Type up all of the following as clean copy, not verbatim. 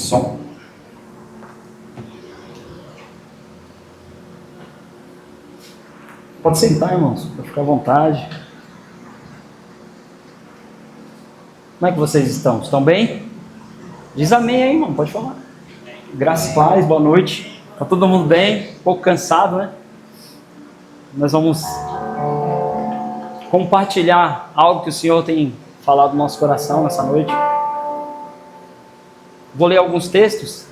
Som. Pode sentar, irmãos, para ficar à vontade. Como é que vocês estão? Estão bem? Diz amém aí, irmão, pode falar. Graças e paz, boa noite. Está todo mundo bem? Um pouco cansado, né? Nós vamos compartilhar algo que o Senhor tem falado no nosso coração nessa noite. Vou ler alguns textos,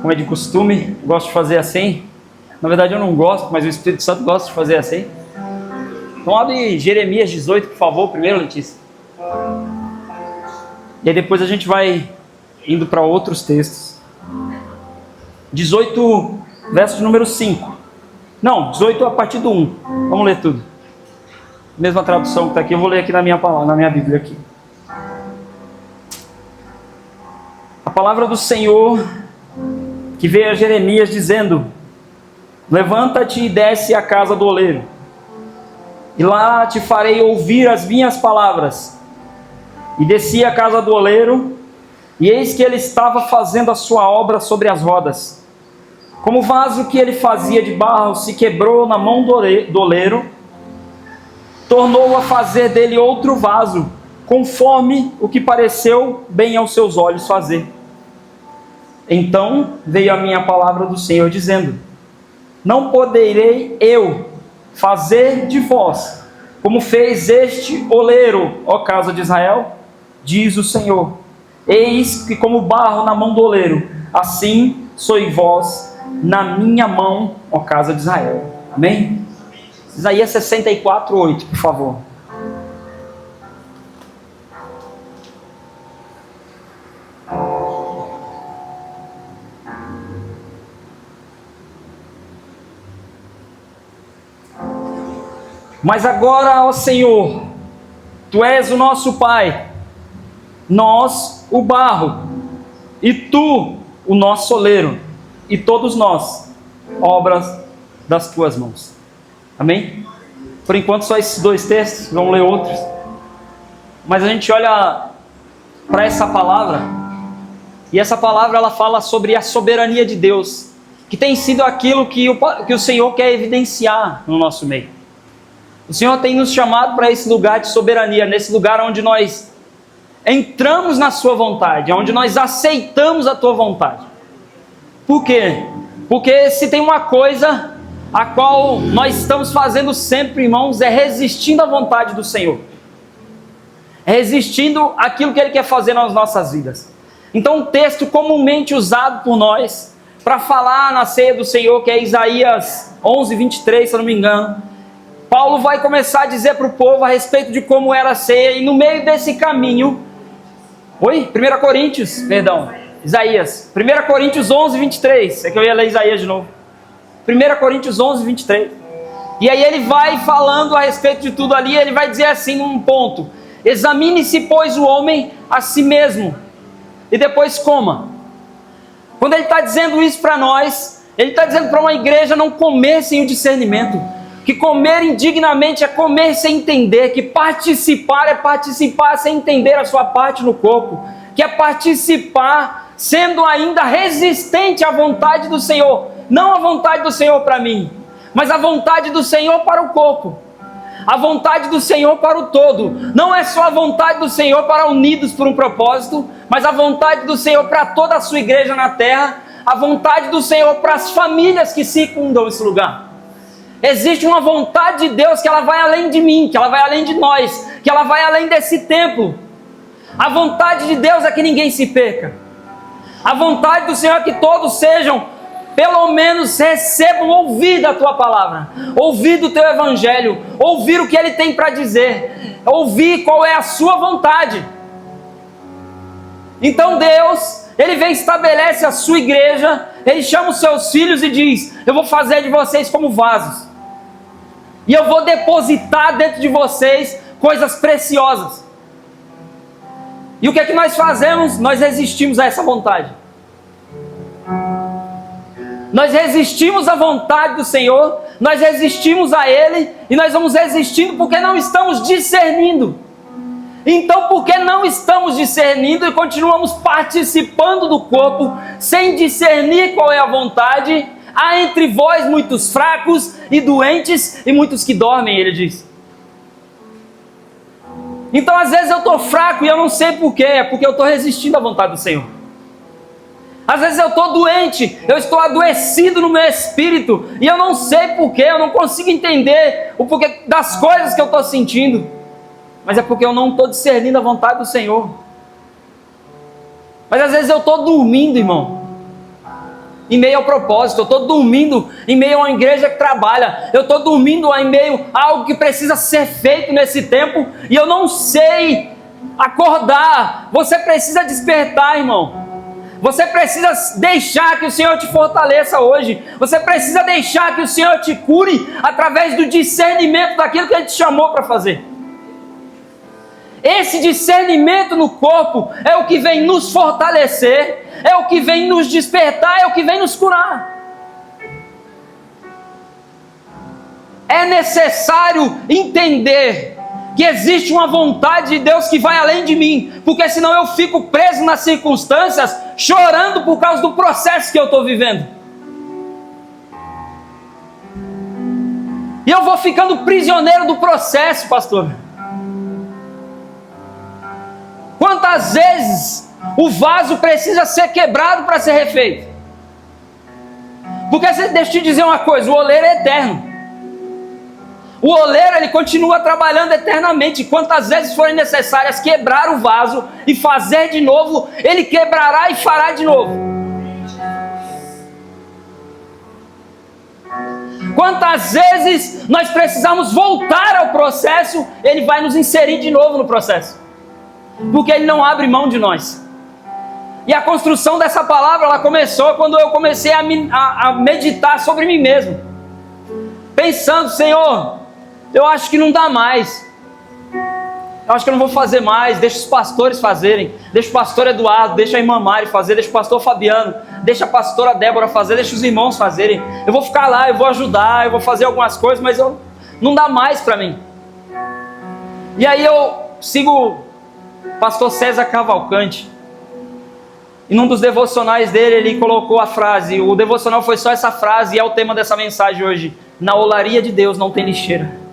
como é de costume, gosto de fazer assim. Na verdade eu não gosto, mas o Espírito Santo gosta de fazer assim. Então abre Jeremias 18, por favor, primeiro, Letícia. E aí depois a gente vai indo para outros textos. 18, verso de número 5. Não, 18 a partir do 1. Vamos ler tudo. Mesma tradução que está aqui, eu vou ler aqui na minha palavra, na minha Bíblia aqui. A palavra do Senhor que veio a Jeremias dizendo: levanta-te e desce à casa do oleiro, e lá te farei ouvir as minhas palavras. E desci à casa do oleiro, e eis que ele estava fazendo a sua obra sobre as rodas. Como o vaso que ele fazia de barro se quebrou na mão do oleiro, tornou a fazer dele outro vaso, conforme o que pareceu bem aos seus olhos fazer. Então veio a minha palavra do Senhor dizendo: não poderei eu fazer de vós como fez este oleiro, ó casa de Israel? Diz o Senhor: eis que como barro na mão do oleiro, assim sois vós na minha mão, ó casa de Israel. Amém? Isaías 64, 8, por favor. Mas agora, ó Senhor, Tu és o nosso Pai, nós o barro, e Tu o nosso oleiro, e todos nós, obras das Tuas mãos. Amém? Por enquanto só esses dois textos, vamos ler outros. Mas a gente olha para essa palavra, e essa palavra ela fala sobre a soberania de Deus, que tem sido aquilo que o Senhor quer evidenciar no nosso meio. O Senhor tem nos chamado para esse lugar de soberania, nesse lugar onde nós entramos na Sua vontade, onde nós aceitamos a Tua vontade. Por quê? Porque se tem uma coisa a qual nós estamos fazendo sempre, irmãos, é resistindo à vontade do Senhor. É resistindo àquilo que Ele quer fazer nas nossas vidas. Então, um texto comumente usado por nós para falar na ceia do Senhor, que é Isaías 11, 23, se eu não me engano. Paulo vai começar a dizer para o povo a respeito de como era a ceia, e no meio desse caminho... 1 Coríntios, perdão, Isaías, 1 Coríntios 11, 23, é que eu ia ler Isaías de novo. 1 Coríntios 11, 23. E aí ele vai falando a respeito de tudo ali, ele vai dizer assim num ponto: examine-se, pois, o homem a si mesmo, e depois coma. Quando ele está dizendo isso para nós, ele está dizendo para uma igreja não comer sem o discernimento, que comer indignamente é comer sem entender, que participar é participar sem entender a sua parte no corpo, que é participar sendo ainda resistente à vontade do Senhor, não a vontade do Senhor para mim, mas a vontade do Senhor para o corpo, a vontade do Senhor para o todo. Não é só a vontade do Senhor para unidos por um propósito, mas a vontade do Senhor para toda a sua igreja na terra, a vontade do Senhor para as famílias que circundam esse lugar. Existe uma vontade de Deus que ela vai além de mim, que ela vai além de nós, que ela vai além desse templo. A vontade de Deus é que ninguém se perca. A vontade do Senhor é que todos sejam, pelo menos recebam ouvir da Tua palavra, ouvir do Teu Evangelho, ouvir o que Ele tem para dizer, ouvir qual é a Sua vontade. Então Deus, Ele vem e estabelece a Sua igreja, Ele chama os Seus filhos e diz: eu vou fazer de vocês como vasos, e eu vou depositar dentro de vocês coisas preciosas. E o que é que nós fazemos? Nós resistimos a essa vontade. Nós resistimos à vontade do Senhor, nós resistimos a Ele, e nós vamos resistindo porque não estamos discernindo. Então, por que não estamos discernindo e continuamos participando do corpo, sem discernir qual é a vontade? Há entre vós muitos fracos e doentes e muitos que dormem, ele diz. Então, às vezes eu estou fraco e eu não sei porquê, é porque eu estou resistindo à vontade do Senhor. Às vezes eu estou doente, eu estou adoecido no meu espírito, e eu não sei porquê, eu não consigo entender o porquê das coisas que eu estou sentindo, mas é porque eu não estou discernindo a vontade do Senhor. Mas às vezes eu estou dormindo, irmão, em meio ao propósito, eu estou dormindo em meio a uma igreja que trabalha, eu estou dormindo em meio a algo que precisa ser feito nesse tempo, e eu não sei acordar. Você precisa despertar, irmão. Você precisa deixar que o Senhor te fortaleça hoje. Você precisa deixar que o Senhor te cure através do discernimento daquilo que Ele te chamou para fazer. Esse discernimento no corpo é o que vem nos fortalecer, é o que vem nos despertar, é o que vem nos curar. É necessário entender que existe uma vontade de Deus que vai além de mim, porque senão eu fico preso nas circunstâncias, chorando por causa do processo que eu estou vivendo. E eu vou ficando prisioneiro do processo, pastor. Quantas vezes o vaso precisa ser quebrado para ser refeito? Porque deixa eu te dizer uma coisa, o oleiro é eterno. O oleiro, ele continua trabalhando eternamente. Quantas vezes forem necessárias quebrar o vaso e fazer de novo, ele quebrará e fará de novo. Quantas vezes nós precisamos voltar ao processo, ele vai nos inserir de novo no processo. Porque ele não abre mão de nós. E a construção dessa palavra, ela começou quando eu comecei a meditar sobre mim mesmo. Pensando, Senhor, eu acho que não dá mais. Eu acho que eu não vou fazer mais. Deixa os pastores fazerem. Deixa o pastor Eduardo, deixa a irmã Mari fazer, deixa o pastor Fabiano, deixa a pastora Débora fazer, deixa os irmãos fazerem. Eu vou ficar lá, eu vou ajudar, eu vou fazer algumas coisas, mas não dá mais para mim. E aí eu sigo o pastor César Cavalcante. E num dos devocionais dele, ele colocou a frase, o devocional foi só essa frase, e é o tema dessa mensagem hoje: na olaria de Deus não tem lixeira.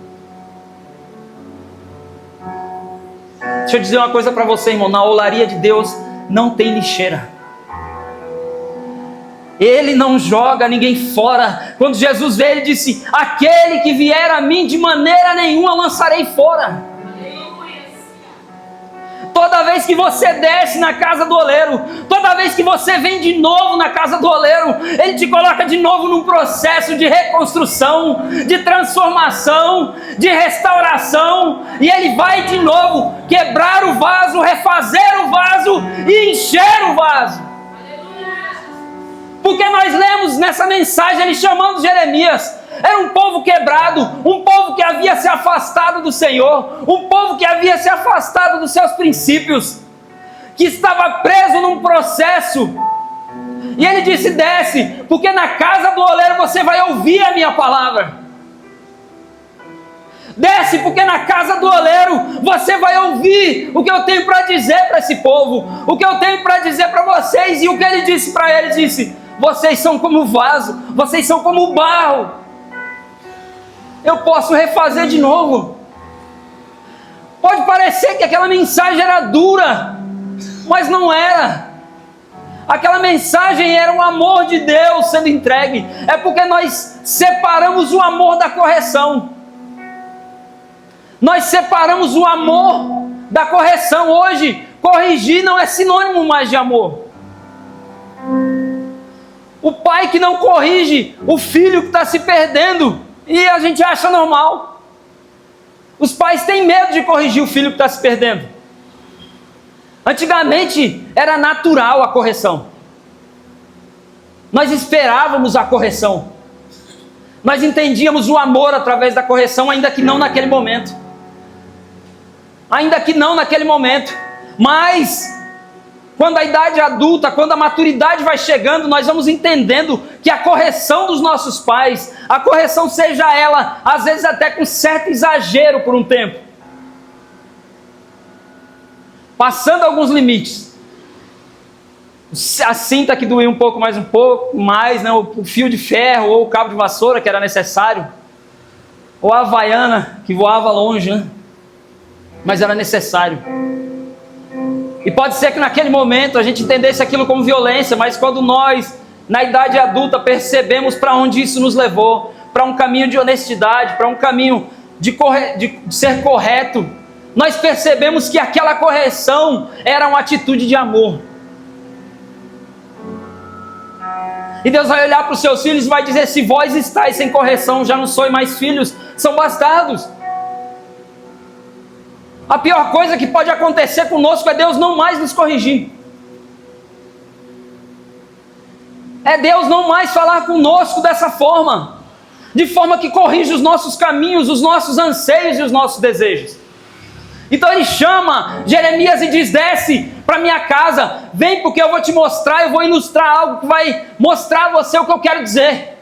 Deixa eu dizer uma coisa para você, irmão, na olaria de Deus não tem lixeira. Ele não joga ninguém fora. Quando Jesus veio, ele disse: aquele que vier a mim, de maneira nenhuma lançarei fora. Toda vez que você desce na casa do oleiro, toda vez que você vem de novo na casa do oleiro, ele te coloca de novo num processo de reconstrução, de transformação, de restauração, e ele vai de novo quebrar o vaso, refazer o vaso e encher o vaso. Porque nós lemos nessa mensagem ele chamando Jeremias. Era um povo quebrado, um povo que havia se afastado do Senhor, um povo que havia se afastado dos seus princípios, que estava preso num processo. E ele disse: desce, porque na casa do oleiro você vai ouvir a minha palavra. Desce, porque na casa do oleiro você vai ouvir o que eu tenho para dizer para esse povo, o que eu tenho para dizer para vocês. E o que ele disse para eles, disse: vocês são como o vaso, vocês são como o barro. Eu posso refazer de novo. Pode parecer que aquela mensagem era dura, mas não era. Aquela mensagem era o amor de Deus sendo entregue. É porque nós separamos o amor da correção. Nós separamos o amor da correção. Hoje, corrigir não é sinônimo mais de amor. O pai que não corrige o filho que está se perdendo, e a gente acha normal. Os pais têm medo de corrigir o filho que está se perdendo. Antigamente era natural a correção. Nós esperávamos a correção. Nós entendíamos o amor através da correção, ainda que não naquele momento. Ainda que não naquele momento. Mas quando a idade adulta, quando a maturidade vai chegando, nós vamos entendendo que a correção dos nossos pais, a correção seja ela, às vezes até com certo exagero por um tempo. passando alguns limites. A cinta que doía um pouco mais, né? O fio de ferro ou o cabo de vassoura que era necessário, ou a havaiana que voava longe, né? Mas era necessário. E pode ser que naquele momento a gente entendesse aquilo como violência, mas quando nós, na idade adulta, percebemos para onde isso nos levou, para um caminho de honestidade, para um caminho de ser correto, nós percebemos que aquela correção era uma atitude de amor. E Deus vai olhar para os seus filhos e vai dizer: se vós estáis sem correção, já não sois mais filhos, são bastardos. A pior coisa que pode acontecer conosco é Deus não mais nos corrigir. É Deus não mais falar conosco dessa forma, de forma que corrige os nossos caminhos, os nossos anseios e os nossos desejos. Então ele chama Jeremias e diz: desce para minha casa, vem, porque eu vou te mostrar, eu vou ilustrar algo que vai mostrar a você o que eu quero dizer.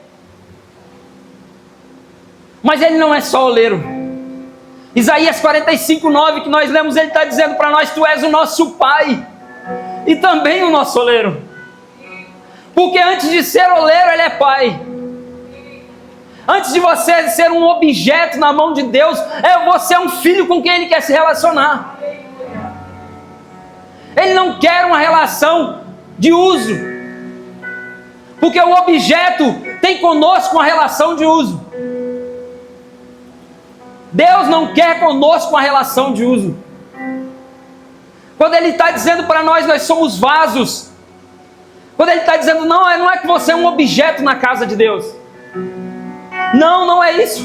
Mas ele não é só oleiro. Isaías 45:9 que nós lemos, ele está dizendo para nós: tu és o nosso pai e também o nosso oleiro. Porque antes de ser oleiro, ele é pai. Antes de você ser um objeto na mão de Deus, você é um filho com quem ele quer se relacionar. Ele não quer uma relação de uso, porque o objeto tem conosco uma relação de uso. Deus não quer conosco uma relação de uso. Quando ele está dizendo para nós somos vasos, quando ele está dizendo não é que você é um objeto na casa de Deus. Não é isso.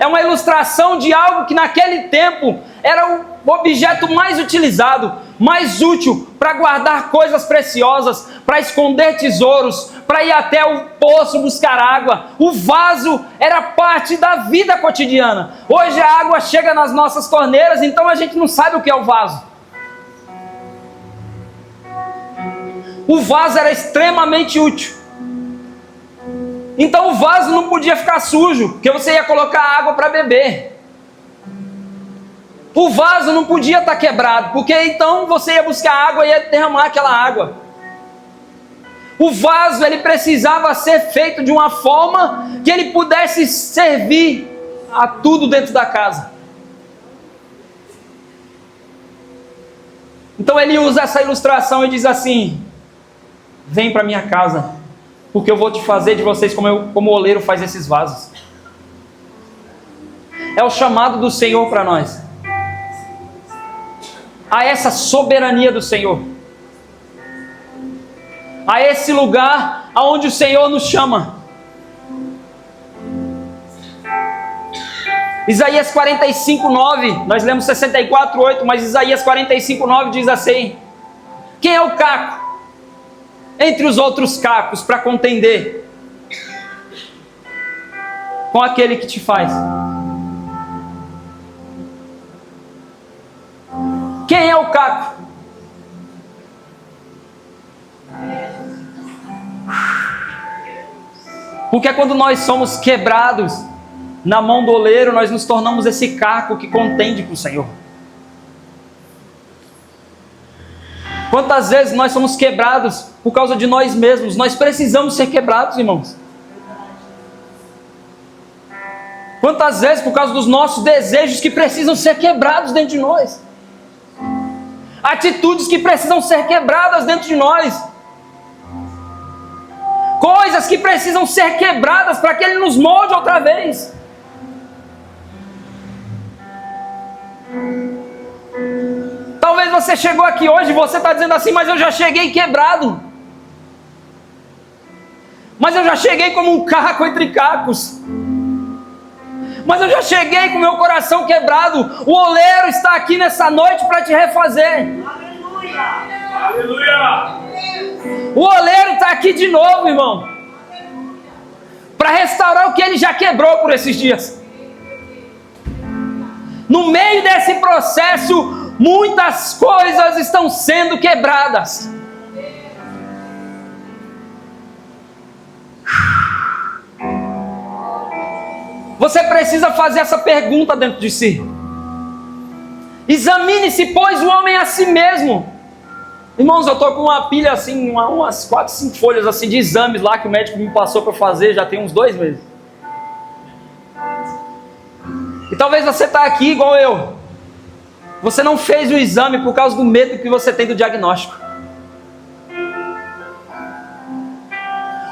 É uma ilustração de algo que naquele tempo era o objeto mais utilizado, mais útil para guardar coisas preciosas, para esconder tesouros, para ir até o poço buscar água. O vaso era parte da vida cotidiana. Hoje a água chega nas nossas torneiras, então a gente não sabe o que é o vaso. O vaso era extremamente útil. Então o vaso não podia ficar sujo, porque você ia colocar água para beber. O vaso não podia estar quebrado, porque então você ia buscar água e ia derramar aquela água. O vaso, ele precisava ser feito de uma forma que ele pudesse servir a tudo dentro da casa. Então ele usa essa ilustração e diz assim: vem para minha casa, porque eu vou te fazer de vocês como o oleiro faz esses vasos. É o chamado do Senhor para nós, a essa soberania do Senhor, a esse lugar aonde o Senhor nos chama. Isaías 45:9, nós lemos 64:8, mas Isaías 45:9 diz assim: quem é o caco entre os outros cacos para contender com aquele que te faz? Quem é o caco? Porque quando nós somos quebrados na mão do oleiro, nós nos tornamos esse caco que contende com o Senhor. Quantas vezes nós somos quebrados por causa de nós mesmos? Nós precisamos ser quebrados, irmãos. Quantas vezes por causa dos nossos desejos que precisam ser quebrados dentro de nós? Atitudes que precisam ser quebradas dentro de nós. Coisas que precisam ser quebradas para que Ele nos molde outra vez. Talvez você chegou aqui hoje e você está dizendo assim: mas eu já cheguei quebrado. Mas eu já cheguei como um caco entre cacos. Mas eu já cheguei com meu coração quebrado. O oleiro está aqui nessa noite para te refazer. Aleluia! Aleluia! O oleiro está aqui de novo, irmão, para restaurar o que ele já quebrou por esses dias. No meio desse processo, muitas coisas estão sendo quebradas. Você precisa fazer essa pergunta dentro de si: Examine-se, pois, o homem a si mesmo. Irmãos, eu estou com uma pilha assim, umas 4, 5 folhas assim de exames lá que o médico me passou para fazer, já tem uns 2 meses. E talvez você está aqui igual eu. Você não fez o exame por causa do medo que você tem do diagnóstico.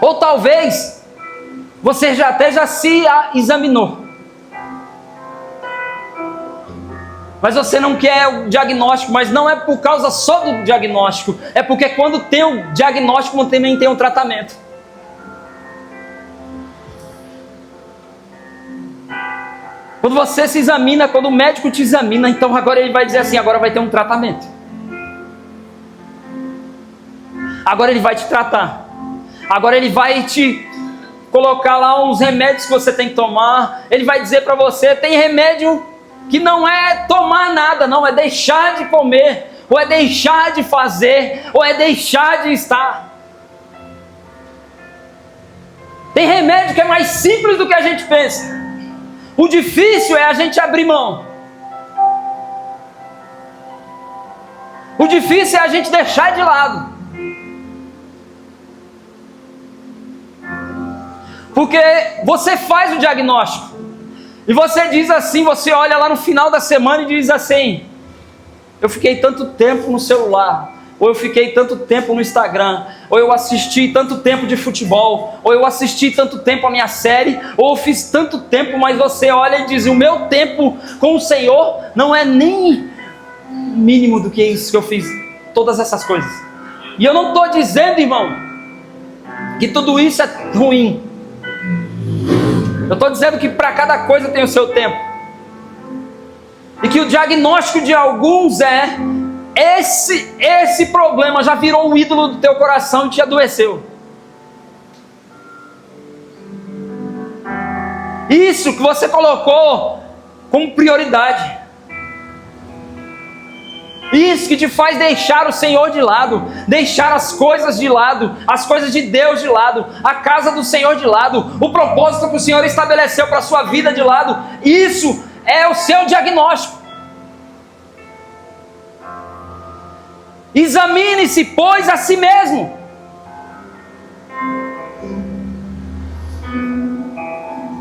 Ou talvez você já se examinou. Mas você não quer o diagnóstico, mas não é por causa só do diagnóstico. É porque quando tem o diagnóstico, também tem o tratamento. Quando você se examina, quando o médico te examina, então agora ele vai dizer assim, agora vai ter um tratamento. Agora ele vai te tratar. Agora ele vai te colocar lá uns remédios que você tem que tomar. Ele vai dizer para você, tem remédio que não é tomar nada, não, é deixar de comer, ou é deixar de fazer, ou é deixar de estar. Tem remédio que é mais simples do que a gente pensa. O difícil é a gente abrir mão. O difícil é a gente deixar de lado. Porque você faz o diagnóstico. E você diz assim, você olha lá no final da semana e diz assim, eu fiquei tanto tempo no celular, ou eu fiquei tanto tempo no Instagram, ou eu assisti tanto tempo de futebol, ou eu assisti tanto tempo a minha série, ou eu fiz tanto tempo, mas você olha e diz, o meu tempo com o Senhor não é nem mínimo do que isso que eu fiz, todas essas coisas. E eu não estou dizendo, irmão, que tudo isso é ruim. Eu estou dizendo que para cada coisa tem o seu tempo. E que o diagnóstico de alguns é esse problema já virou o ídolo do teu coração e te adoeceu. Isso que você colocou como prioridade. Isso que te faz deixar o Senhor de lado, deixar as coisas de lado, as coisas de Deus de lado, a casa do Senhor de lado, o propósito que o Senhor estabeleceu para a sua vida de lado. Isso é o seu diagnóstico. Examine-se, pois, a si mesmo.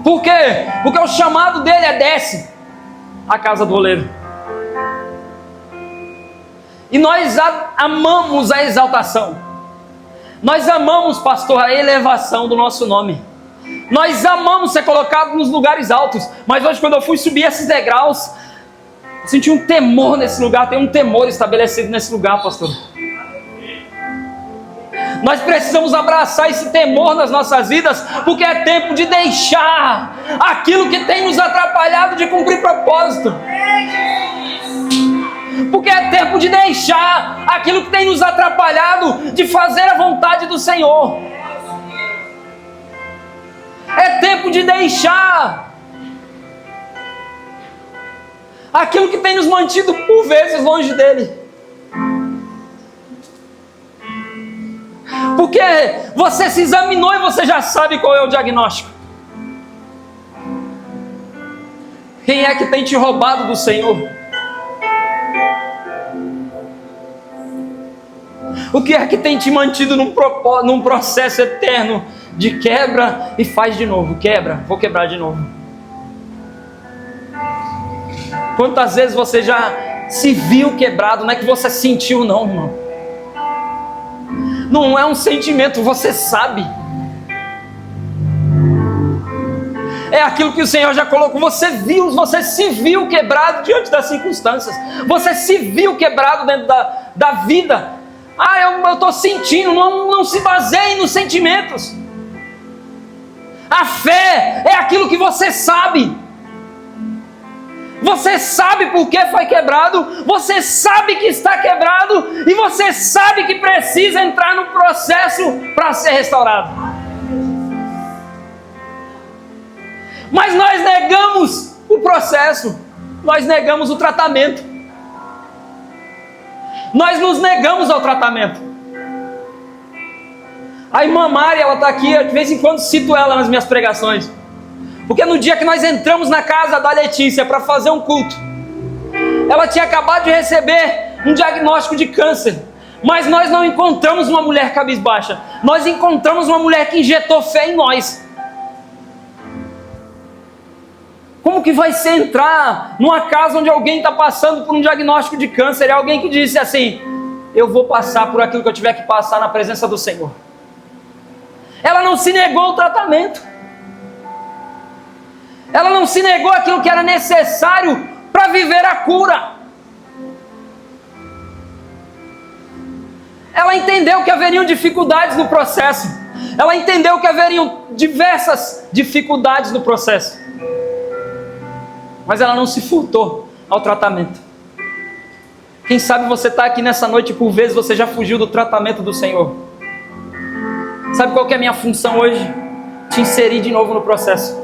Por quê? Porque o chamado dele é desce a casa do oleiro. E nós amamos a exaltação. Nós amamos, pastor, a elevação do nosso nome. Nós amamos ser colocados nos lugares altos. Mas hoje, quando eu fui subir esses degraus, eu senti um temor nesse lugar. Tem um temor estabelecido nesse lugar, pastor. Nós precisamos abraçar esse temor nas nossas vidas, porque é tempo de deixar aquilo que tem nos atrapalhado de cumprir propósito. Porque é tempo de deixar aquilo que tem nos atrapalhado de fazer a vontade do Senhor. É tempo de deixar aquilo que tem nos mantido por vezes longe dele. Porque você se examinou e você já sabe qual é o diagnóstico. Quem é que tem te roubado do Senhor? O que é que tem te mantido num processo eterno de quebra e faz de novo? Quebra, vou quebrar de novo. Quantas vezes você já se viu quebrado? Não é que você sentiu não, irmão. Não é um sentimento, você sabe. É aquilo que o Senhor já colocou. Você se viu quebrado diante das circunstâncias. Você se viu quebrado dentro da vida. Eu estou sentindo, não se baseie nos sentimentos. A fé é aquilo que você sabe. Você sabe por que foi quebrado, você sabe que está quebrado e você sabe que precisa entrar no processo para ser restaurado. Mas nós negamos o processo, nós negamos o tratamento. Nós nos negamos ao tratamento. A irmã Mari, ela está aqui, de vez em quando cito ela nas minhas pregações. Porque no dia que nós entramos na casa da Letícia para fazer um culto, Ela tinha acabado de receber um diagnóstico de câncer. Mas nós não encontramos uma mulher cabisbaixa. Nós encontramos uma mulher que injetou fé em nós. Como que vai ser entrar numa casa onde alguém está passando por um diagnóstico de câncer? É alguém que disse assim: eu vou passar por aquilo que eu tiver que passar na presença do Senhor. Ela não se negou ao tratamento. Ela não se negou aquilo que era necessário para viver a cura. Ela entendeu que haveriam dificuldades no processo. Ela entendeu que haveriam diversas dificuldades no processo. Mas ela não se furtou ao tratamento. Quem sabe você está aqui nessa noite e por vezes você já fugiu do tratamento do Senhor. Sabe qual que é a minha função hoje? Te inserir de novo no processo.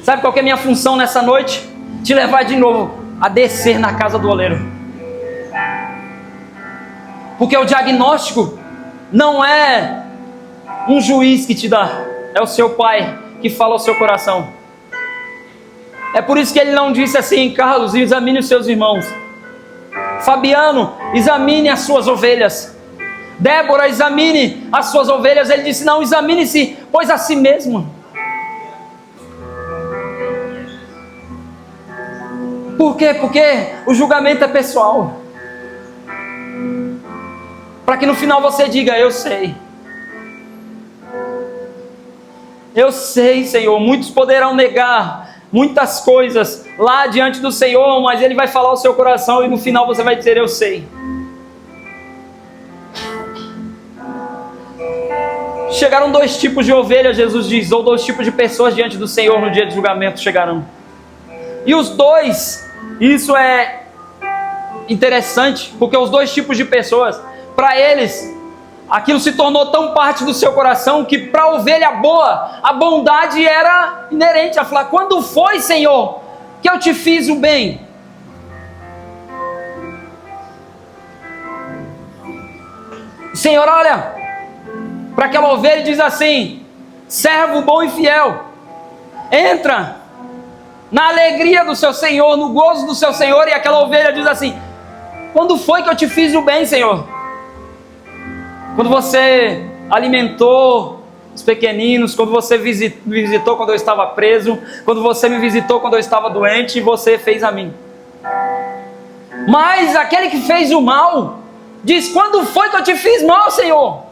Sabe qual que é a minha função nessa noite? Te levar de novo a descer na casa do oleiro. Porque o diagnóstico não é um juiz que te dá, é o seu pai que fala ao seu coração. É por isso que ele não disse assim: Carlos, examine os seus irmãos. Fabiano, examine as suas ovelhas. Débora, examine as suas ovelhas. Ele disse: não, examine-se, pois a si mesmo. Por quê? Porque o julgamento é pessoal. Para que no final você diga: eu sei. Eu sei, Senhor. Muitos poderão negar muitas coisas lá diante do Senhor, mas Ele vai falar ao seu coração e no final você vai dizer: eu sei. Chegaram dois tipos de ovelhas, Jesus diz, ou dois tipos de pessoas diante do Senhor no dia de julgamento chegarão. E os dois, isso é interessante, porque os dois tipos de pessoas, para eles, aquilo se tornou tão parte do seu coração que para a ovelha boa, a bondade era inerente a falar: quando foi, Senhor, que eu te fiz o bem? O Senhor olha para aquela ovelha e diz assim: servo bom e fiel, entra na alegria do seu Senhor, no gozo do seu Senhor. E aquela ovelha diz assim: quando foi que eu te fiz o bem, Senhor? Quando você alimentou os pequeninos, quando você me visitou quando eu estava preso, quando você me visitou quando eu estava doente, e você fez a mim. Mas aquele que fez o mal diz: quando foi que eu te fiz mal, Senhor?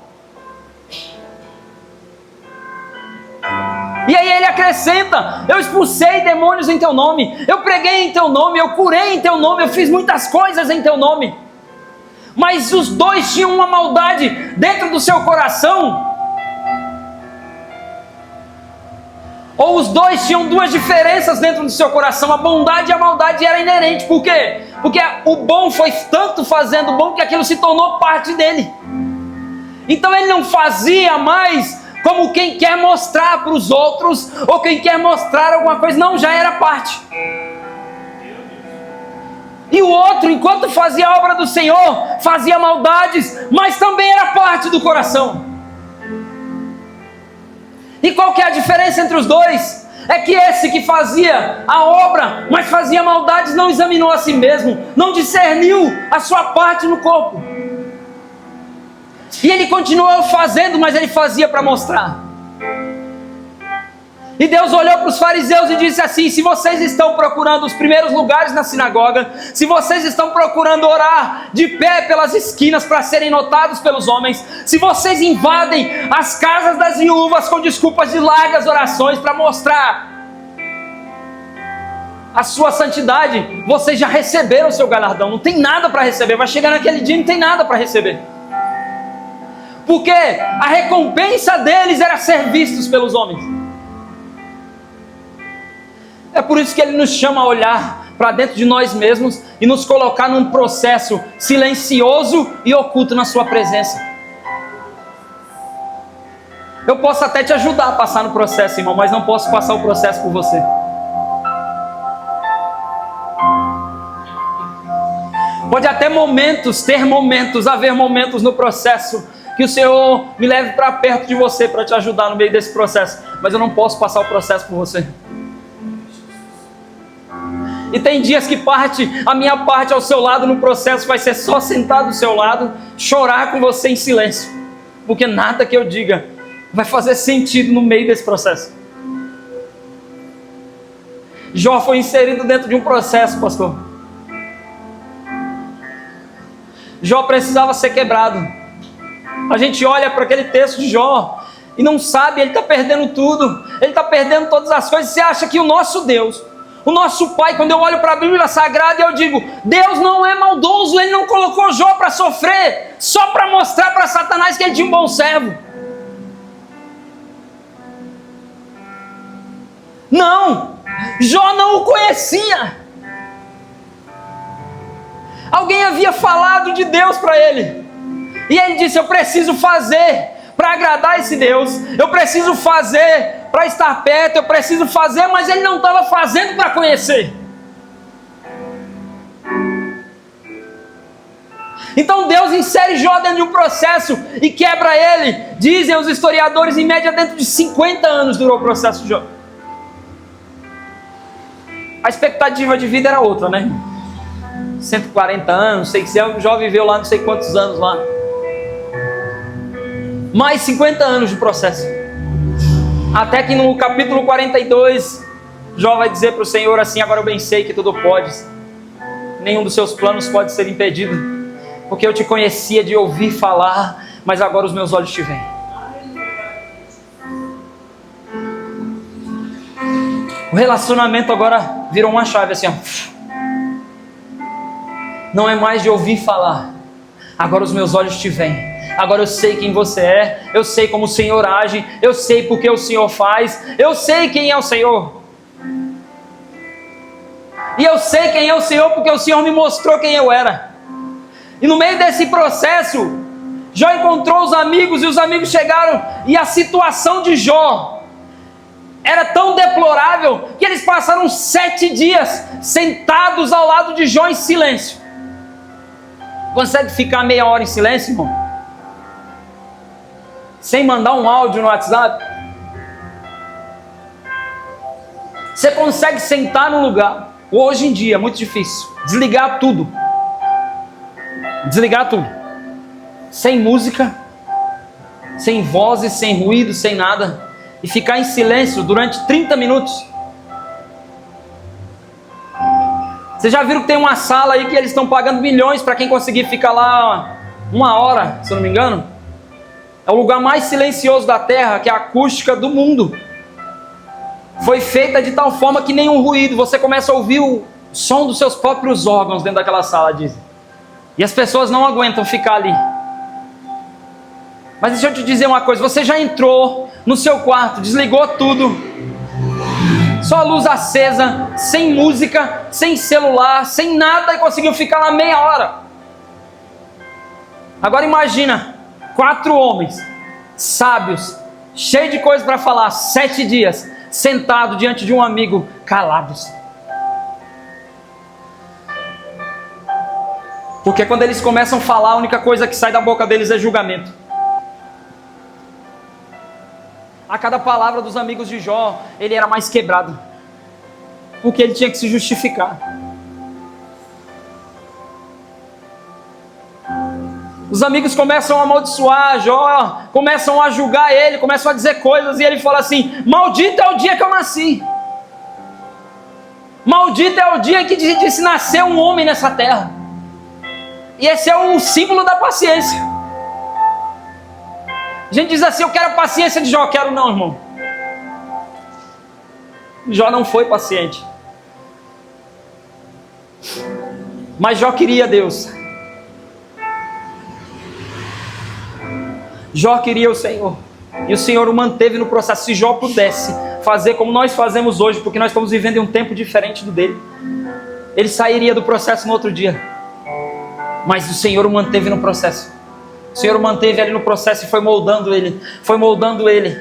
E aí ele acrescenta: eu expulsei demônios em teu nome, eu preguei em teu nome, eu curei em teu nome, eu fiz muitas coisas em teu nome. Mas os dois tinham uma maldade dentro do seu coração, ou os dois tinham duas diferenças dentro do seu coração. A bondade e a maldade era inerente. Por quê? Porque o bom foi tanto fazendo bom que aquilo se tornou parte dele. Então ele não fazia mais como quem quer mostrar para os outros, ou quem quer mostrar alguma coisa. Não, já era parte. E o outro, enquanto fazia a obra do Senhor, fazia maldades, mas também era parte do coração. E qual que é a diferença entre os dois? É que esse que fazia a obra, mas fazia maldades, não examinou a si mesmo, não discerniu a sua parte no corpo. E ele continuou fazendo, mas ele fazia para mostrar. E Deus olhou para os fariseus e disse assim: se vocês estão procurando os primeiros lugares na sinagoga, se vocês estão procurando orar de pé pelas esquinas para serem notados pelos homens, se vocês invadem as casas das viúvas com desculpas de largas orações para mostrar a sua santidade, vocês já receberam o seu galardão. Não tem nada para receber. Vai chegar naquele dia e não tem nada para receber, porque a recompensa deles era ser vistos pelos homens. É por isso que Ele nos chama a olhar para dentro de nós mesmos e nos colocar num processo silencioso e oculto na sua presença. Eu posso até te ajudar a passar no processo, irmão, mas não posso passar o processo por você. Pode até haver momentos no processo que o Senhor me leve para perto de você para te ajudar no meio desse processo. mas eu não posso passar o processo por você. E tem dias que a minha parte ao seu lado no processo vai ser só sentar do seu lado, chorar com você em silêncio, porque nada que eu diga vai fazer sentido no meio desse processo. Jó foi inserido dentro de um processo, pastor. Jó precisava ser quebrado. A gente olha para aquele texto de Jó e não sabe, ele está perdendo tudo, ele está perdendo todas as coisas. Você acha que o nosso Deus, o nosso Pai, quando eu olho para a Bíblia Sagrada, eu digo, Deus não é maldoso, Ele não colocou Jó para sofrer, só para mostrar para Satanás que ele tinha um bom servo. Não, Jó não o conhecia. Alguém havia falado de Deus para ele, e ele disse, eu preciso fazer para agradar esse Deus, eu preciso fazer para estar perto, eu preciso fazer, mas ele não estava fazendo para conhecer. Então Deus insere Jó dentro de um processo e quebra ele. Dizem os historiadores, em média dentro de 50 anos durou o processo de Jó. A expectativa de vida era outra, né? 140 anos, sei que Jó viveu lá não sei quantos anos lá. Mais 50 anos de processo. Até que no capítulo 42, Jó vai dizer para o Senhor assim, agora eu bem sei que tudo podes, nenhum dos seus planos pode ser impedido, porque eu te conhecia de ouvir falar, mas agora os meus olhos te veem. O relacionamento agora virou uma chave assim, ó. Não é mais de ouvir falar, agora os meus olhos te veem. Agora eu sei quem você é, eu sei como o Senhor age, eu sei porque o Senhor faz, eu sei quem é o Senhor. E eu sei quem é o Senhor porque o Senhor me mostrou quem eu era. E no meio desse processo, Jó encontrou os amigos e os amigos chegaram, e a situação de Jó era tão deplorável que eles passaram 7 dias sentados ao lado de Jó em silêncio. Consegue ficar meia hora em silêncio, irmão? Sem mandar um áudio no WhatsApp? Você consegue sentar num lugar, hoje em dia é muito difícil, desligar tudo, sem música, sem vozes, sem ruído, sem nada, e ficar em silêncio durante 30 minutos. Vocês já viram que tem uma sala aí que eles estão pagando milhões para quem conseguir ficar lá 1 hora, se eu não me engano? É o lugar mais silencioso da terra, que é a acústica do mundo. Foi feita de tal forma que nenhum ruído, você começa a ouvir o som dos seus próprios órgãos dentro daquela sala, dizem. E as pessoas não aguentam ficar ali. Mas deixa eu te dizer uma coisa, você já entrou no seu quarto, desligou tudo, só a luz acesa, sem música, sem celular, sem nada, e conseguiu ficar lá meia hora. Agora imagina, 4 homens, sábios, cheios de coisas para falar, 7 dias, sentado diante de um amigo, calados. Porque quando eles começam a falar, a única coisa que sai da boca deles é julgamento. A cada palavra dos amigos de Jó, ele era mais quebrado, porque ele tinha que se justificar. Os amigos começam a amaldiçoar Jó, começam a julgar ele, começam a dizer coisas, e ele fala assim, maldito é o dia que eu nasci, maldito é o dia que disse nascer um homem nessa terra. E esse é o símbolo da paciência. A gente diz assim, eu quero a paciência de Jó. Quero não, irmão. Jó não foi paciente, mas Jó queria Deus. Jó queria o Senhor, e o Senhor o manteve no processo. Se Jó pudesse fazer como nós fazemos hoje, porque nós estamos vivendo em um tempo diferente do dele, ele sairia do processo no outro dia. Mas o Senhor o manteve no processo. O Senhor o manteve ali no processo e foi moldando ele. Foi moldando ele.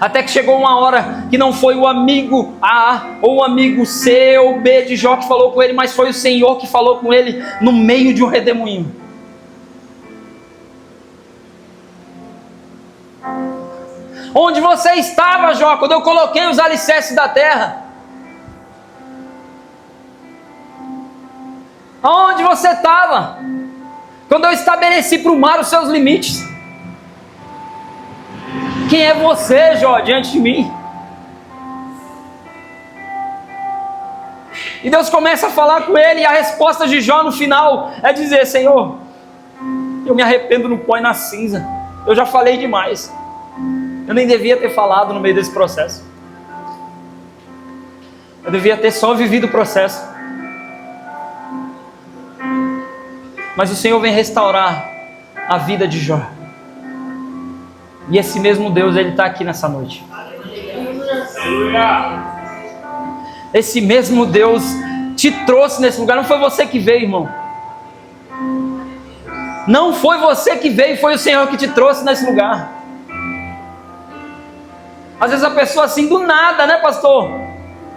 Até que chegou uma hora que não foi o amigo A ou o amigo C ou B de Jó que falou com ele, mas foi o Senhor que falou com ele no meio de um redemoinho. Onde você estava, Jó, quando eu coloquei os alicerces da terra? Aonde você estava quando eu estabeleci para o mar os seus limites? Quem é você, Jó, diante de mim? E Deus começa a falar com ele, e a resposta de Jó no final é dizer: Senhor, eu me arrependo no pó e na cinza, eu já falei demais, eu nem devia ter falado no meio desse processo, eu devia ter só vivido o processo. Mas o Senhor vem restaurar a vida de Jó, e esse mesmo Deus, Ele está aqui nessa noite. Esse mesmo Deus te trouxe nesse lugar. Não foi você que veio, irmão. Não foi você que veio, foi o Senhor que te trouxe nesse lugar. Às vezes a pessoa assim, do nada, né, pastor?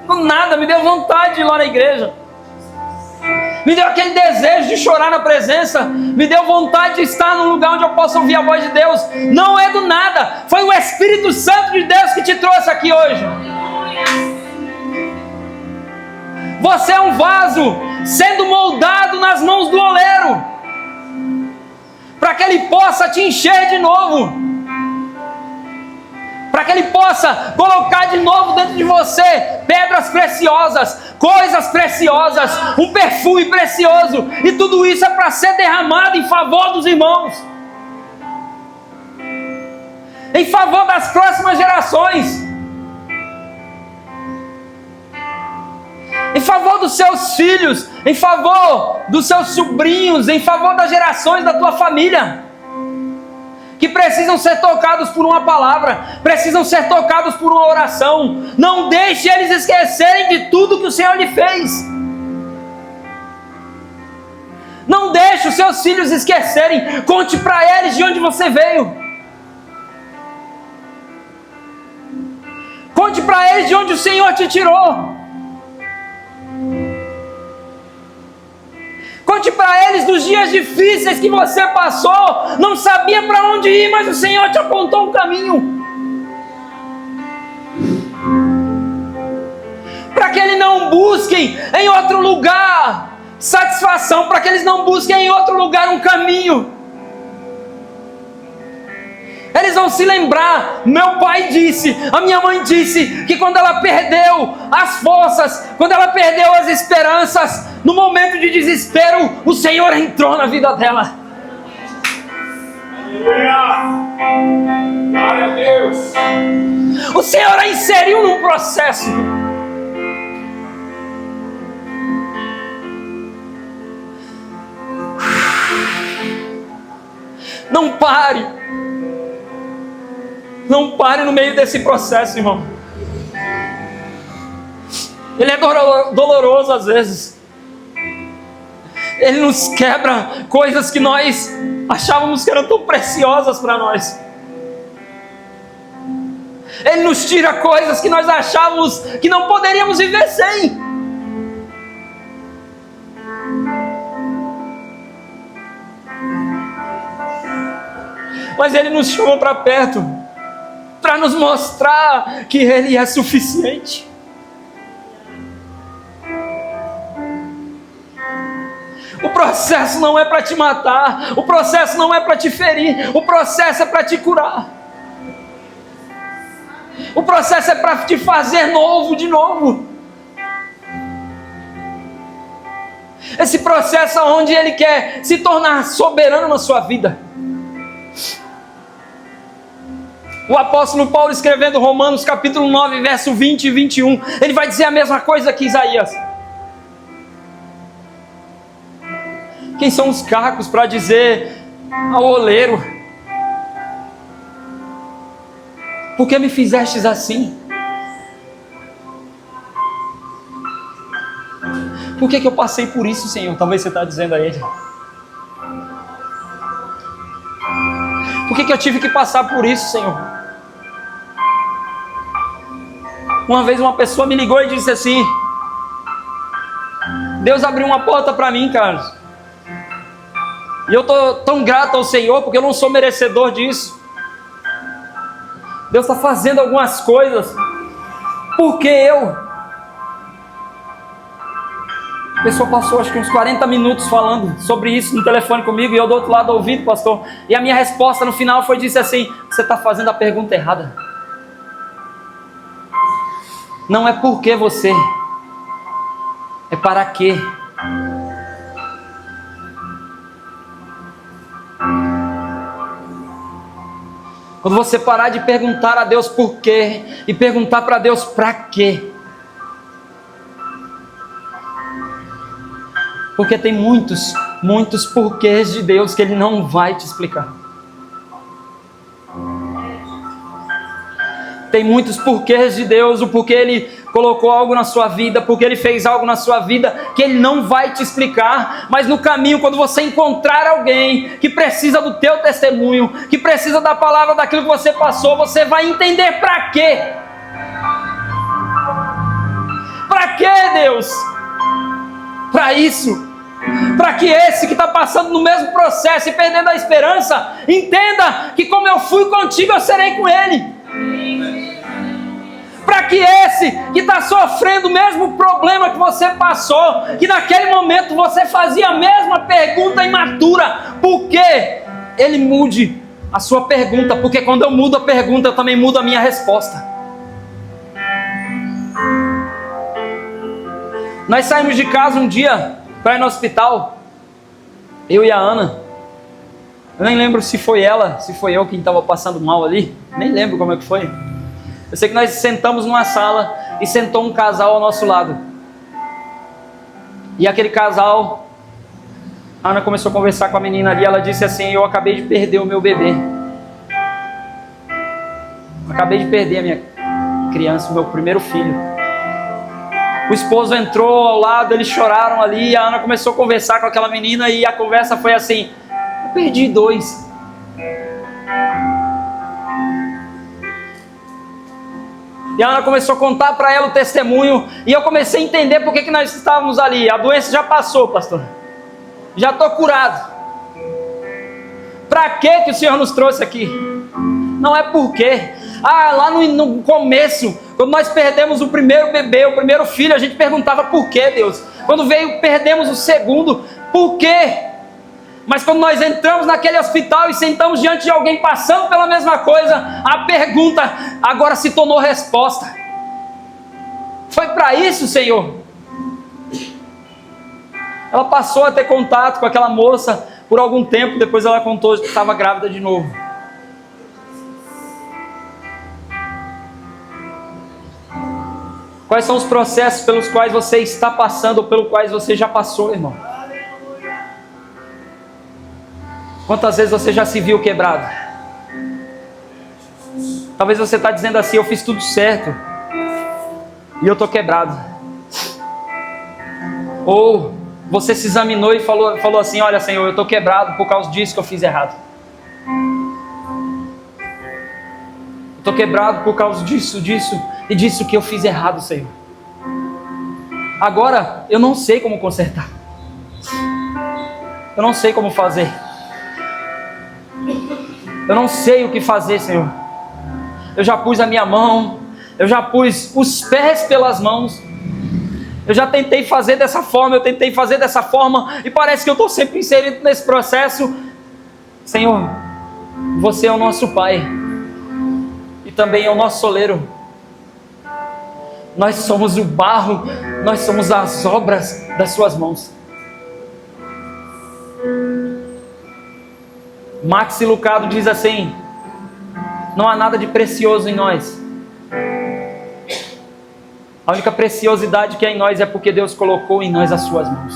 Do nada, me deu vontade de ir lá na igreja, me deu aquele desejo de chorar na presença, me deu vontade de estar num lugar onde eu possa ouvir a voz de Deus. Não é do nada, foi o Espírito Santo de Deus que te trouxe aqui hoje. Você é um vaso sendo moldado nas mãos do oleiro, para que Ele possa te encher de novo, para que Ele possa colocar de novo dentro de você pedras preciosas, coisas preciosas, um perfume precioso, e tudo isso é para ser derramado em favor dos irmãos, em favor das próximas gerações, em favor dos seus filhos, em favor dos seus sobrinhos, em favor das gerações da tua família, que precisam ser tocados por uma palavra, precisam ser tocados por uma oração. Não deixe eles esquecerem de tudo que o Senhor lhe fez. Não deixe os seus filhos esquecerem. Conte para eles de onde você veio. Conte para eles de onde o Senhor te tirou. Conte para eles dos dias difíceis que você passou, não sabia para onde ir, mas o Senhor te apontou um caminho. Para que eles não busquem em outro lugar satisfação, para que eles não busquem em outro lugar um caminho. Eles vão se lembrar, meu pai disse, a minha mãe disse, que quando ela perdeu as forças, quando ela perdeu as esperanças, no momento de desespero, o Senhor entrou na vida dela. Glória a Deus. O Senhor a inseriu num processo. Não pare. Não pare no meio desse processo, irmão. Ele é doloroso às vezes. Ele nos quebra coisas que nós achávamos que eram tão preciosas para nós. Ele nos tira coisas que nós achávamos que não poderíamos viver sem. Mas Ele nos chama para perto, para nos mostrar que Ele é suficiente. O processo não é para te matar, o processo não é para te ferir, o processo é para te curar. O processo é para te fazer novo de novo. Esse processo é onde Ele quer se tornar soberano na sua vida. O apóstolo Paulo, escrevendo Romanos capítulo 9, verso 20 e 21, ele vai dizer a mesma coisa que Isaías. Quem são os cacos para dizer ao oleiro: por que me fizestes assim? Por que eu passei por isso, Senhor? Talvez você está dizendo a Ele. Por que eu tive que passar por isso, Senhor? Uma vez uma pessoa me ligou e disse assim: Deus abriu uma porta para mim, Carlos. E eu estou tão grato ao Senhor, porque eu não sou merecedor disso. Deus está fazendo algumas coisas. Por que eu? A pessoa passou acho que uns 40 minutos falando sobre isso no telefone comigo, e eu do outro lado ouvindo, pastor. E a minha resposta no final disse assim: você está fazendo a pergunta errada. Não é por que você, é para quê. Quando você parar de perguntar a Deus por quê e perguntar para Deus para quê. Porque tem muitos porquês de Deus que Ele não vai te explicar. Tem muitos porquês de Deus, o porquê Ele colocou algo na sua vida, porque Ele fez algo na sua vida, que Ele não vai te explicar. Mas no caminho, quando você encontrar alguém que precisa do teu testemunho, que precisa da palavra, daquilo que você passou, você vai entender para quê. Para quê, Deus? Para isso. Para que esse que está passando no mesmo processo e perdendo a esperança, entenda que como eu fui contigo, eu serei com ele. Para que esse que está sofrendo o mesmo problema que você passou, que naquele momento você fazia a mesma pergunta imatura, por que ele mude a sua pergunta? Porque quando eu mudo a pergunta, eu também mudo a minha resposta. Nós saímos de casa um dia para ir no hospital, eu e a Ana. Eu nem lembro se foi ela, se foi eu quem estava passando mal ali, nem lembro como é que foi. Eu sei que nós sentamos numa sala e sentou um casal ao nosso lado. E aquele casal, a Ana começou a conversar com a menina ali, ela disse assim: eu acabei de perder o meu bebê. Acabei de perder a minha criança, o meu primeiro filho. O esposo entrou ao lado, eles choraram ali, a Ana começou a conversar com aquela menina e a conversa foi assim: eu perdi 2. E a Ana começou a contar para ela o testemunho, e eu comecei a entender por que nós estávamos ali. A doença já passou, pastor. Já estou curado. Para que o Senhor nos trouxe aqui? Não é por quê. Lá no começo, quando nós perdemos o primeiro bebê, o primeiro filho, a gente perguntava por quê, Deus? Quando perdemos o segundo, por quê? Mas quando nós entramos naquele hospital e sentamos diante de alguém passando pela mesma coisa, a pergunta agora se tornou resposta. Foi para isso, Senhor. Ela passou a ter contato com aquela moça por algum tempo, depois ela contou que estava grávida de novo. Quais são os processos pelos quais você está passando ou pelos quais você já passou, irmão? Quantas vezes você já se viu quebrado? Talvez você está dizendo assim: eu fiz tudo certo e eu estou quebrado. Ou você se examinou e falou assim: olha, Senhor, eu estou quebrado por causa disso que eu fiz errado. Eu estou quebrado por causa disso e disso que eu fiz errado, Senhor. Agora eu não sei como consertar. Eu não sei como fazer. Eu não sei o que fazer, Senhor. Eu já pus a minha mão, eu já pus os pés pelas mãos. Eu já tentei fazer dessa forma, e parece que eu estou sempre inserido nesse processo. Senhor, você é o nosso Pai e também é o nosso soleiro. Nós somos o barro, nós somos as obras das suas mãos. Max Lucado diz assim: não há nada de precioso em nós. A única preciosidade que é em nós é porque Deus colocou em nós as suas mãos.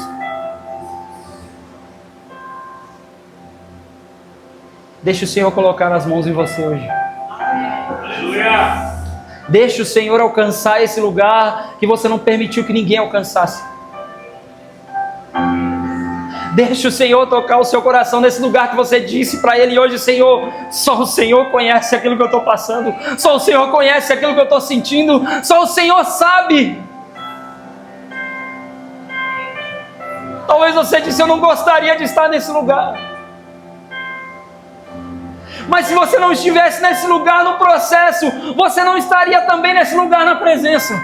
Deixa o Senhor colocar as mãos em você hoje. Aleluia! Deixa o Senhor alcançar esse lugar que você não permitiu que ninguém alcançasse. Deixa o Senhor tocar o seu coração nesse lugar que você disse para Ele hoje: Senhor, só o Senhor conhece aquilo que eu estou passando, só o Senhor conhece aquilo que eu estou sentindo, só o Senhor sabe. Talvez você disse: eu não gostaria de estar nesse lugar. Mas se você não estivesse nesse lugar no processo, você não estaria também nesse lugar na presença.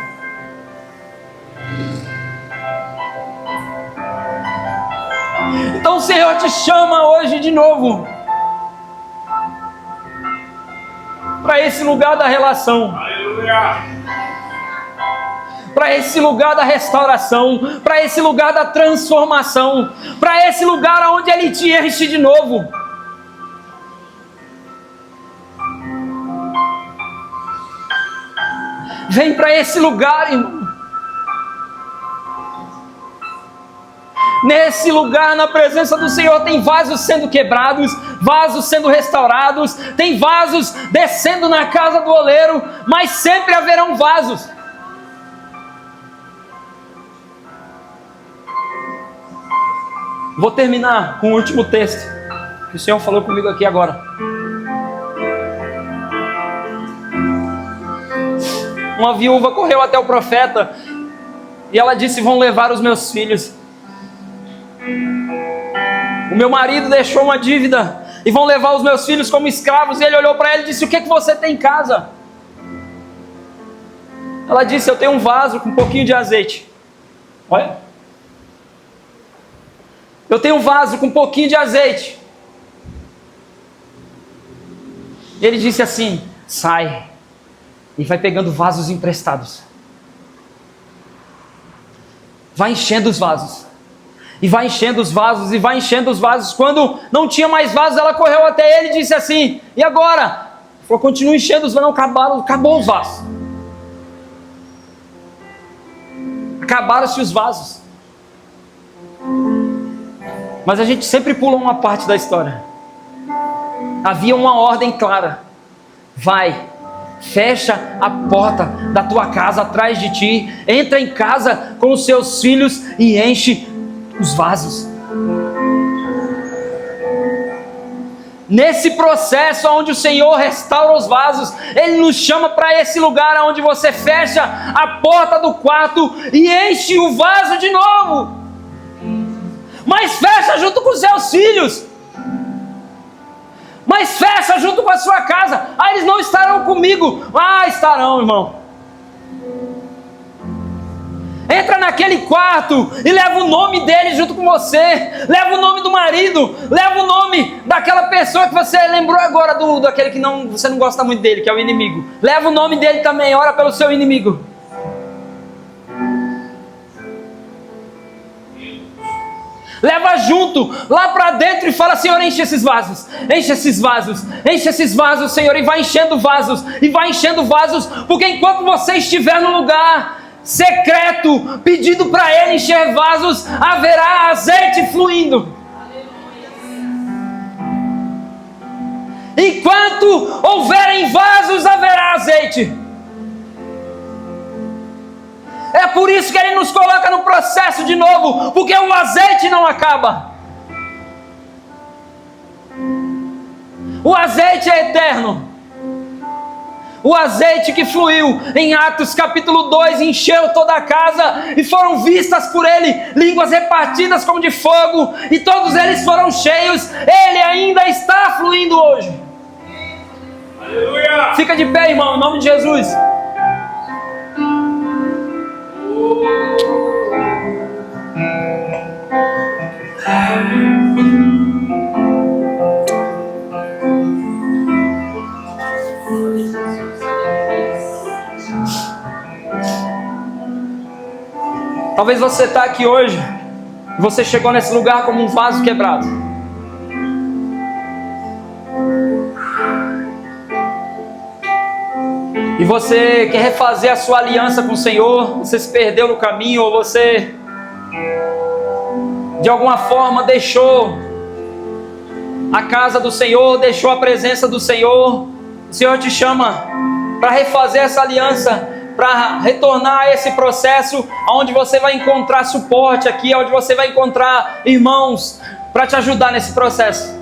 Então o Senhor te chama hoje de novo para esse lugar da relação. Aleluia! Para esse lugar da restauração, para esse lugar da transformação, para esse lugar onde Ele te enche de novo. Vem para esse lugar, irmão. Nesse lugar, na presença do Senhor, tem vasos sendo quebrados, vasos sendo restaurados, tem vasos descendo na casa do oleiro, mas sempre haverão vasos. Vou terminar com o último texto que o Senhor falou comigo aqui agora. Uma viúva correu até o profeta e ela disse: vão levar os meus filhos. O meu marido deixou uma dívida e vão levar os meus filhos como escravos. E ele olhou para ela e disse: o que você tem em casa? Ela disse: eu tenho um vaso com um pouquinho de azeite. Olha. Eu tenho um vaso com um pouquinho de azeite. E ele disse assim: sai. E vai pegando vasos emprestados. Vai enchendo os vasos. E vai enchendo os vasos, e vai enchendo os vasos. Quando não tinha mais vasos, ela correu até ele e disse assim: e agora? Ele falou: continua enchendo os vasos. Não, acabou os vasos. Acabaram-se os vasos. Mas a gente sempre pula uma parte da história. Havia uma ordem clara: vai, fecha a porta da tua casa atrás de ti, entra em casa com os seus filhos e enche os vasos. Nesse processo onde o Senhor restaura os vasos, Ele nos chama para esse lugar onde você fecha a porta do quarto e enche o vaso de novo. Mas fecha junto com os seus filhos. Mas fecha junto com a sua casa. Ah, eles não estarão comigo. Ah, estarão, irmão. Entra naquele quarto e leva o nome dele junto com você. Leva o nome do marido. Leva o nome daquela pessoa que você lembrou agora, daquele que você não gosta muito dele, que é o inimigo. Leva o nome dele também. Ora pelo seu inimigo. Leva junto, lá para dentro, e fala: Senhor, enche esses vasos, enche esses vasos, enche esses vasos, Senhor. E vai enchendo vasos, e vai enchendo vasos. Porque enquanto você estiver no lugar secreto, pedindo para Ele encher vasos, haverá azeite fluindo. Enquanto houverem vasos, haverá azeite. É por isso que Ele nos coloca no processo de novo, porque o azeite não acaba. O azeite é eterno. O azeite que fluiu em Atos capítulo 2 encheu toda a casa e foram vistas por Ele línguas repartidas como de fogo, e todos eles foram cheios. Ele ainda está fluindo hoje. Aleluia! Fica de pé, irmão, em nome de Jesus. Talvez você está aqui hoje e você chegou nesse lugar como um vaso quebrado. E você quer refazer a sua aliança com o Senhor. Você se perdeu no caminho, ou você de alguma forma deixou a casa do Senhor, deixou a presença do Senhor. O Senhor te chama para refazer essa aliança, para retornar a esse processo onde você vai encontrar suporte aqui, onde você vai encontrar irmãos para te ajudar nesse processo.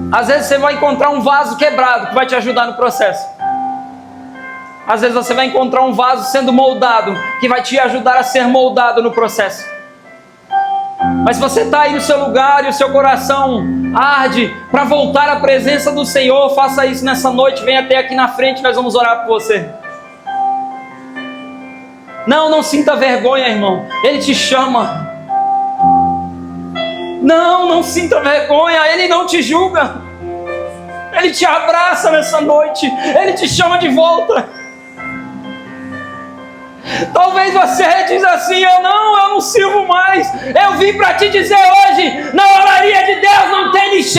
Às vezes você vai encontrar um vaso quebrado que vai te ajudar no processo. Às vezes você vai encontrar um vaso sendo moldado que vai te ajudar a ser moldado no processo. Mas você está aí no seu lugar e o seu coração arde para voltar à presença do Senhor, faça isso nessa noite, venha até aqui na frente, nós vamos orar por você. Não sinta vergonha, irmão, Ele te chama. Não sinta vergonha, Ele não te julga. Ele te abraça nessa noite, Ele te chama de volta. Talvez você diz assim: eu não sirvo mais. Eu vim para te dizer hoje, na oraria de Deus não tem lixeira.